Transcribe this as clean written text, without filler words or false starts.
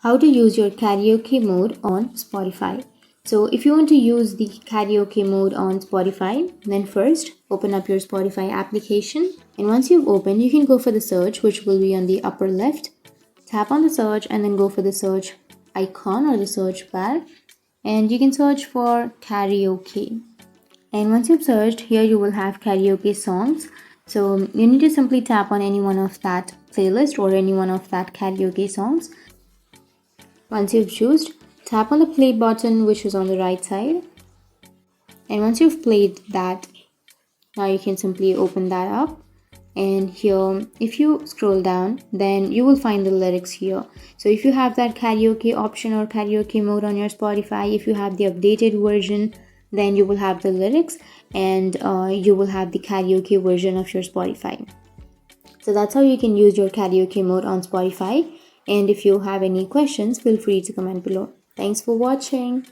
How to use your karaoke mode on Spotify. So if you want to use the karaoke mode on Spotify, then first open up your Spotify application, and once you've opened, you can go for the search, which will be on the upper left. Tap on the search and then go for the search icon or the search bar, and you can search for karaoke. And once you've searched, here you will have karaoke songs. So you need to simply tap on any one of that playlist or any one of that karaoke songs. Once you've chosen, tap on the play button, which is on the right side. And once you've played that, now you can simply open that up. And here, if you scroll down, then you will find the lyrics here. So if you have that karaoke option or karaoke mode on your Spotify, if you have the updated version, then you will have the lyrics and you will have the karaoke version of your Spotify. So that's how you can use your karaoke mode on Spotify. And if you have any questions, feel free to comment below. Thanks for watching.